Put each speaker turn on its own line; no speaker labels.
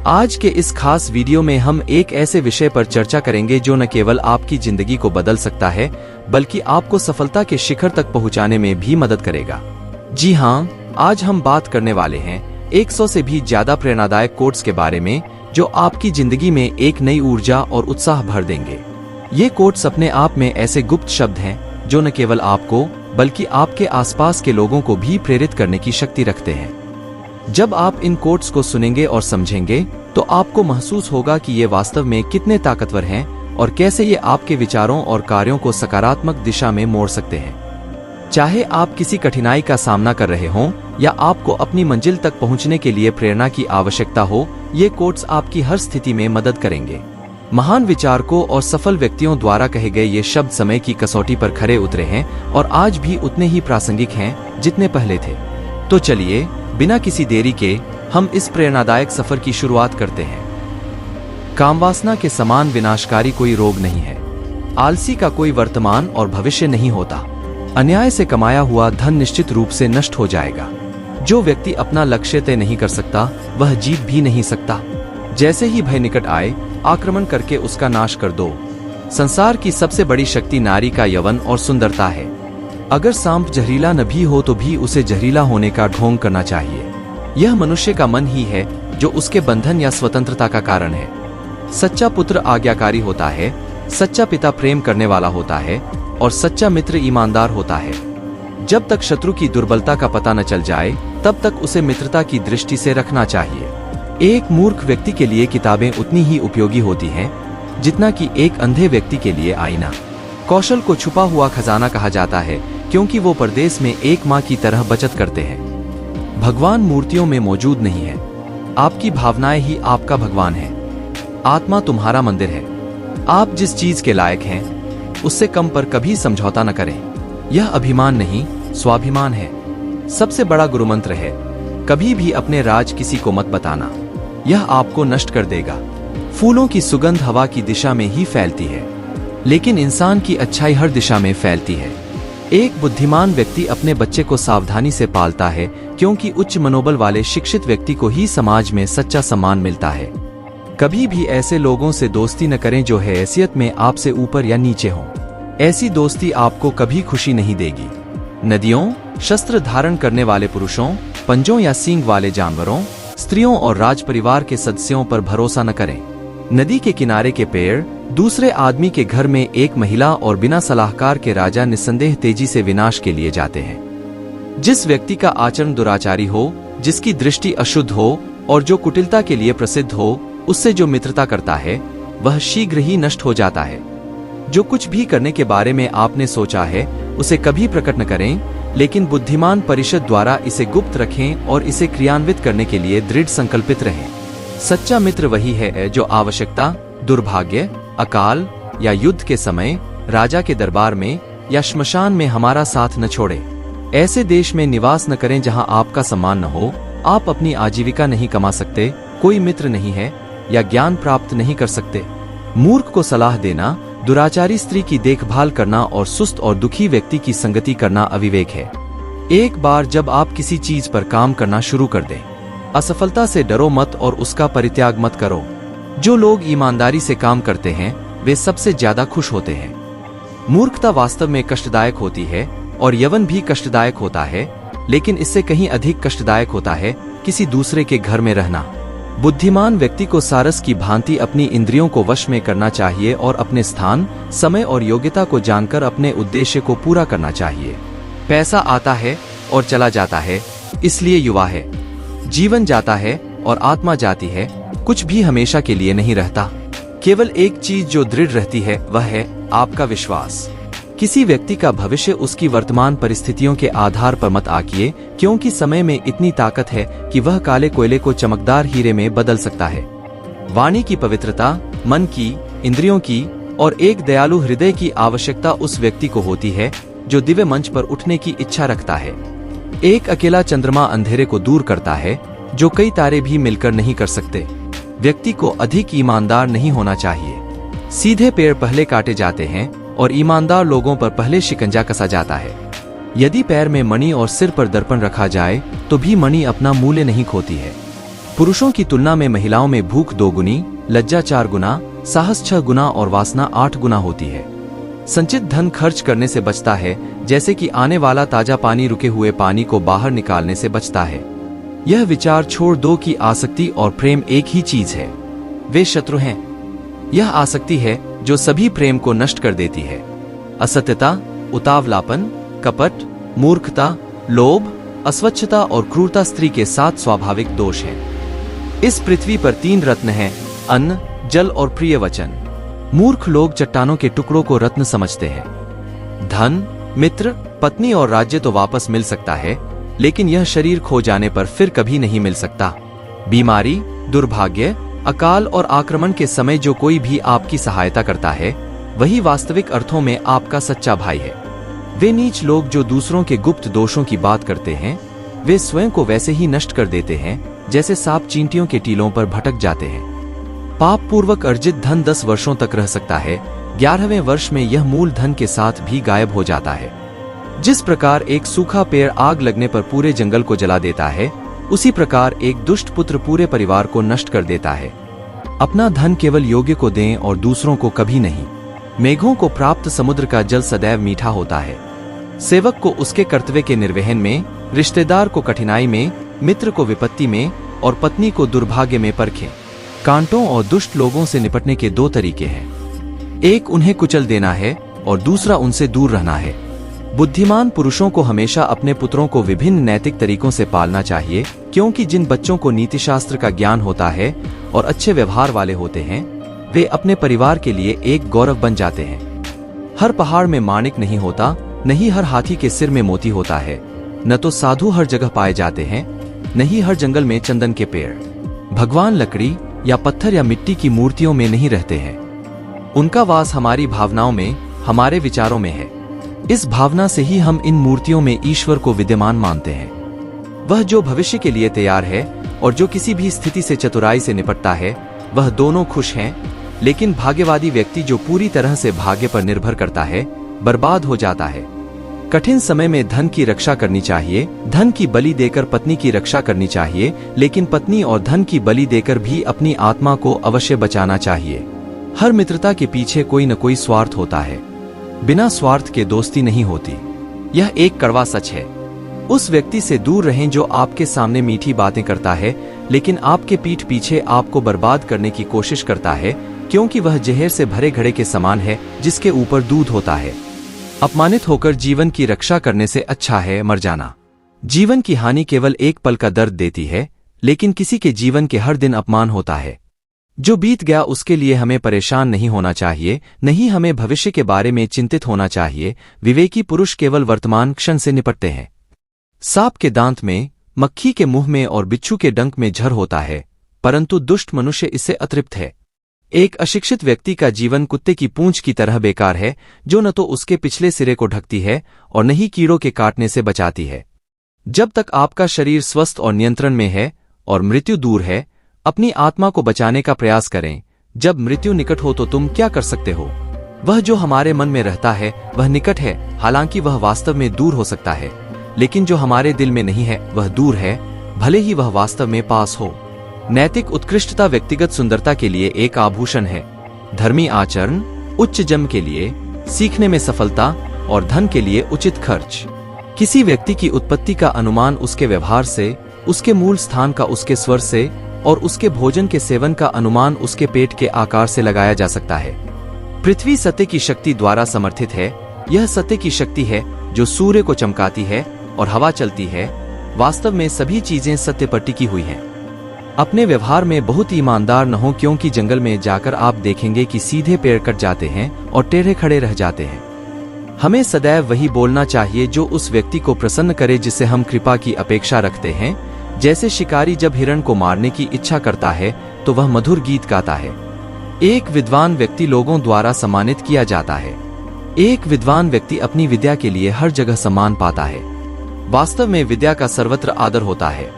आज के इस खास वीडियो में हम एक ऐसे विषय पर चर्चा करेंगे जो न केवल आपकी जिंदगी को बदल सकता है बल्कि आपको सफलता के शिखर तक पहुंचाने में भी मदद करेगा। जी हाँ, आज हम बात करने वाले हैं 100 से भी ज्यादा प्रेरणादायक कोट्स के बारे में जो आपकी जिंदगी में एक नई ऊर्जा और उत्साह भर देंगे। ये कोट्स अपने आप में ऐसे गुप्त शब्द हैं जो न केवल आपको बल्कि आपके आसपास के लोगों को भी प्रेरित करने की शक्ति रखते हैं। जब आप इन कोट्स को सुनेंगे और समझेंगे तो आपको महसूस होगा कि ये वास्तव में कितने ताकतवर हैं और कैसे ये आपके विचारों और कार्यों को सकारात्मक दिशा में मोड़ सकते हैं। चाहे आप किसी कठिनाई का सामना कर रहे हों या आपको अपनी मंजिल तक पहुंचने के लिए प्रेरणा की आवश्यकता हो, ये कोट्स आपकी हर स्थिति में मदद करेंगे। महान विचारकों और सफल व्यक्तियों द्वारा कहे गए ये शब्द समय की कसौटी पर खरे उतरे हैं और आज भी उतने ही प्रासंगिक हैं जितने पहले थे। तो चलिए बिना किसी देरी के हम इस प्रेरणादायक सफर की शुरुआत करते हैं। कामवासना के समान विनाशकारी कोई रोग नहीं है। आलसी का कोई वर्तमान और भविष्य नहीं होता। अन्याय से कमाया हुआ धन निश्चित रूप से नष्ट हो जाएगा। जो व्यक्ति अपना लक्ष्य तय नहीं कर सकता वह जीत भी नहीं सकता। जैसे ही भय निकट आए, आक्रमण करके उसका नाश कर दो। संसार की सबसे बड़ी शक्ति नारी का यौवन और सुंदरता है। अगर सांप जहरीला न भी हो तो भी उसे जहरीला होने का ढोंग करना चाहिए। यह मनुष्य का मन ही है जो उसके बंधन या स्वतंत्रता का कारण है। सच्चा पुत्र आज्ञाकारी होता है, सच्चा पिता प्रेम करने वाला होता है और सच्चा मित्र ईमानदार होता है। जब तक शत्रु की दुर्बलता का पता न चल जाए तब तक उसे मित्रता की दृष्टि से रखना चाहिए। एक मूर्ख व्यक्ति के लिए किताबें उतनी ही उपयोगी होती हैं जितना कि एक अंधे व्यक्ति के लिए आईना। कौशल को छुपा हुआ खजाना कहा जाता है क्योंकि वो परदेश में एक माँ की तरह बचत करते हैं। भगवान मूर्तियों में मौजूद नहीं है। आपकी भावनाएं ही आपका भगवान है। आत्मा तुम्हारा मंदिर है। आप जिस चीज के लायक हैं उससे कम पर कभी समझौता न करें। यह अभिमान नहीं, स्वाभिमान है। सबसे बड़ा गुरुमंत्र है, कभी भी अपने राज किसी को मत बताना। यह आपको नष्ट कर देगा। फूलों की सुगंध हवा की दिशा में ही फैलती है, लेकिन इंसान की अच्छाई हर दिशा में फैलती है। एक बुद्धिमान व्यक्ति अपने बच्चे को सावधानी से पालता है क्योंकि उच्च मनोबल वाले शिक्षित व्यक्ति को ही समाज में सच्चा सम्मान मिलता है। कभी भी ऐसे लोगों से दोस्ती न करें जो हैसियत में आपसे ऊपर या नीचे हों। ऐसी दोस्ती आपको कभी खुशी नहीं देगी। नदियों, शस्त्र धारण करने वाले पुरुषों, पंजों या सींग वाले जानवरों, स्त्रियों और राज परिवार के सदस्यों पर भरोसा न करें। नदी के किनारे के पेड़, दूसरे आदमी के घर में एक महिला और बिना सलाहकार के राजा निस्संदेह तेजी से विनाश के लिए जाते हैं। जिस व्यक्ति का आचरण दुराचारी हो, जिसकी दृष्टि अशुद्ध हो और जो कुटिलता के लिए प्रसिद्ध हो, उससे जो मित्रता करता है वह शीघ्र ही नष्ट हो जाता है। जो कुछ भी करने के बारे में आपने सोचा है उसे कभी प्रकट न करें, लेकिन बुद्धिमान परिषद द्वारा इसे गुप्त रखें और इसे क्रियान्वित करने के लिए दृढ़ संकल्पित रहें। सच्चा मित्र वही है जो आवश्यकता, दुर्भाग्य, अकाल या युद्ध के समय, राजा के दरबार में या श्मशान में हमारा साथ न छोड़े। ऐसे देश में निवास न करें जहां आपका सम्मान न हो। आप अपनी आजीविका नहीं कमा सकते, कोई मित्र नहीं है या ज्ञान प्राप्त नहीं कर सकते। मूर्ख को सलाह देना, दुराचारी स्त्री की देखभाल करना और सुस्त और दुखी व्यक्ति की संगति करना अविवेक है। एक बार जब आप किसी चीज पर काम करना शुरू कर दें, असफलता से डरो मत और उसका परित्याग मत करो। जो लोग ईमानदारी से काम करते हैं वे सबसे ज्यादा खुश होते हैं। मूर्खता वास्तव में कष्टदायक होती है और यौवन भी कष्टदायक होता है, लेकिन इससे कहीं अधिक कष्टदायक होता है किसी दूसरे के घर में रहना। बुद्धिमान व्यक्ति को सारस की भांति अपनी इंद्रियों को वश में करना चाहिए और अपने स्थान, समय और योग्यता को जानकर अपने उद्देश्य को पूरा करना चाहिए। पैसा आता है और चला जाता है, इसलिए युवा है। जीवन जाता है और आत्मा जाती है, कुछ भी हमेशा के लिए नहीं रहता। केवल एक चीज जो दृढ़ रहती है वह है आपका विश्वास। किसी व्यक्ति का भविष्य उसकी वर्तमान परिस्थितियों के आधार पर मत आंकिए, क्योंकि समय में इतनी ताकत है कि वह काले कोयले को चमकदार हीरे में बदल सकता है। वाणी की पवित्रता, मन की, इंद्रियों की और एक दयालु हृदय की आवश्यकता उस व्यक्ति को होती है जो दिव्य मंच पर उठने की इच्छा रखता है। एक अकेला चंद्रमा अंधेरे को दूर करता है जो कई तारे भी मिलकर नहीं कर सकते। व्यक्ति को अधिक ईमानदार नहीं होना चाहिए। सीधे पेड़ पहले काटे जाते हैं और ईमानदार लोगों पर पहले शिकंजा कसा जाता है। यदि पैर में मणि और सिर पर दर्पण रखा जाए तो भी मणि अपना मूल्य नहीं खोती है। पुरुषों की तुलना में महिलाओं में भूख 2 गुनी, लज्जा 4 गुना, साहस 6 गुना और वासना 8 गुना होती है। संचित धन खर्च करने से बचता है, जैसे कि आने वाला ताजा पानी रुके हुए पानी को बाहर निकालने से बचता है। यह विचार छोड़ दो कि आसक्ति और प्रेम एक ही चीज है, वे शत्रु हैं। यह आसक्ति है जो सभी प्रेम को नष्ट कर देती है। असत्यता, उतावलापन, कपट, मूर्खता, लोभ, अस्वच्छता और क्रूरता स्त्री के 7 स्वाभाविक दोष हैं। इस पृथ्वी पर 3 रत्न हैं, अन्न, जल और प्रिय वचन। मूर्ख लोग चट्टानों के टुकड़ों को रत्न समझते हैं। धन, मित्र, पत्नी और राज्य तो वापस मिल सकता है, लेकिन यह शरीर खो जाने पर फिर कभी नहीं मिल सकता। बीमारी, दुर्भाग्य, अकाल और आक्रमण के समय जो कोई भी आपकी सहायता करता है, वही वास्तविक अर्थों में आपका सच्चा भाई है। वे नीच लोग जो दूसरों के गुप्त दोषों की बात करते हैं, वे स्वयं को वैसे ही नष्ट कर देते हैं जैसे सांप चींटियों के टीलों पर भटक जाते हैं। पाप पूर्वक अर्जित धन 10 वर्षों तक रह सकता है, 11वें वर्ष में यह मूल धन के साथ भी गायब हो जाता है। जिस प्रकार एक सूखा पेड़ आग लगने पर पूरे जंगल को जला देता है, उसी प्रकार एक दुष्ट पुत्र पूरे परिवार को नष्ट कर देता है। अपना धन केवल योग्य को दें और दूसरों को कभी नहीं। मेघों को प्राप्त समुद्र का जल सदैव मीठा होता है। सेवक को उसके कर्तव्य के निर्वहन में, रिश्तेदार को कठिनाई में, मित्र को विपत्ति में और पत्नी को दुर्भाग्य में परखें। कांटों और दुष्ट लोगों से निपटने के 2 तरीके हैं, एक उन्हें कुचल देना है और दूसरा उनसे दूर रहना है। बुद्धिमान पुरुषों को हमेशा अपने पुत्रों को विभिन्न नैतिक तरीकों से पालना चाहिए, क्योंकि जिन बच्चों को नीतिशास्त्र का ज्ञान होता है और अच्छे व्यवहार वाले होते हैं, वे अपने परिवार के लिए एक गौरव बन जाते हैं। हर पहाड़ में माणिक नहीं होता, नहीं हर हाथी के सिर में मोती होता है, न तो साधु हर जगह पाए जाते हैं, नहीं हर जंगल में चंदन के पेड़। भगवान लकड़ी या पत्थर या मिट्टी की मूर्तियों में नहीं रहते हैं, उनका वास हमारी भावनाओं में, हमारे विचारों में है। इस भावना से ही हम इन मूर्तियों में ईश्वर को विद्यमान मानते हैं। वह जो भविष्य के लिए तैयार है और जो किसी भी स्थिति से चतुराई से निपटता है, वह दोनों खुश हैं। लेकिन भाग्यवादी व्यक्ति जो पूरी तरह से भाग्य पर निर्भर करता है, बर्बाद हो जाता है। कठिन समय में धन की रक्षा करनी चाहिए, धन की बलि देकर पत्नी की रक्षा करनी चाहिए, लेकिन पत्नी और धन की बलि देकर भी अपनी आत्मा को अवश्य बचाना चाहिए। हर मित्रता के पीछे कोई न कोई स्वार्थ होता है, बिना स्वार्थ के दोस्ती नहीं होती। यह एक कड़वा सच है। उस व्यक्ति से दूर रहें जो आपके सामने मीठी बातें करता है, लेकिन आपके पीठ पीछे आपको बर्बाद करने की कोशिश करता है, क्योंकि वह जहर से भरे घड़े के समान है जिसके ऊपर दूध होता है। अपमानित होकर जीवन की रक्षा करने से अच्छा है मर जाना। जीवन की हानि केवल एक पल का दर्द देती है, लेकिन किसी के जीवन के हर दिन अपमान होता है। जो बीत गया उसके लिए हमें परेशान नहीं होना चाहिए, नहीं हमें भविष्य के बारे में चिंतित होना चाहिए। विवेकी पुरुष केवल वर्तमान क्षण से निपटते हैं। सांप के दांत में, मक्खी के मुंह में और बिच्छू के डंक में झर होता है, परंतु दुष्ट मनुष्य इससे अतृप्त है। एक अशिक्षित व्यक्ति का जीवन कुत्ते की पूंछ की तरह बेकार है, जो न तो उसके पिछले सिरे को ढकती है और न ही कीड़ों के काटने से बचाती है। जब तक आपका शरीर स्वस्थ और नियंत्रण में है और मृत्यु दूर है, अपनी आत्मा को बचाने का प्रयास करें। जब मृत्यु निकट हो तो तुम क्या कर सकते हो? वह जो हमारे मन में रहता है वह निकट है, हालांकि वह वास्तव में दूर हो सकता है। लेकिन जो हमारे दिल में नहीं है वह दूर है, भले ही वह वास्तव में पास हो। नैतिक उत्कृष्टता व्यक्तिगत सुंदरता के लिए एक आभूषण है। धर्मी आचरण, उच्च जन्म के लिए, सीखने में सफलता और धन के लिए उचित खर्च। किसी व्यक्ति की उत्पत्ति का अनुमान उसके व्यवहार से, उसके मूल स्थान का उसके स्वर से और उसके भोजन के सेवन का अनुमान उसके पेट के आकार से लगाया जा सकता है। पृथ्वी सत्य की शक्ति द्वारा समर्थित है। यह सत्य की शक्ति है जो सूर्य को चमकाती है और हवा चलती है। वास्तव में सभी चीजें सत्य पर टिकी हुई हैं। अपने व्यवहार में बहुत ईमानदार न हो, क्योंकि जंगल में जाकर आप देखेंगे कि सीधे पेड़ कट जाते हैं और टेढ़े खड़े रह जाते हैं। हमें सदैव वही बोलना चाहिए जो उस व्यक्ति को प्रसन्न करे जिससे हम कृपा की अपेक्षा रखते हैं। जैसे शिकारी जब हिरण को मारने की इच्छा करता है तो वह मधुर गीत गाता है। एक विद्वान व्यक्ति लोगों द्वारा सम्मानित किया जाता है। एक विद्वान व्यक्ति अपनी विद्या के लिए हर जगह सम्मान पाता है। वास्तव में विद्या का सर्वत्र आदर होता है।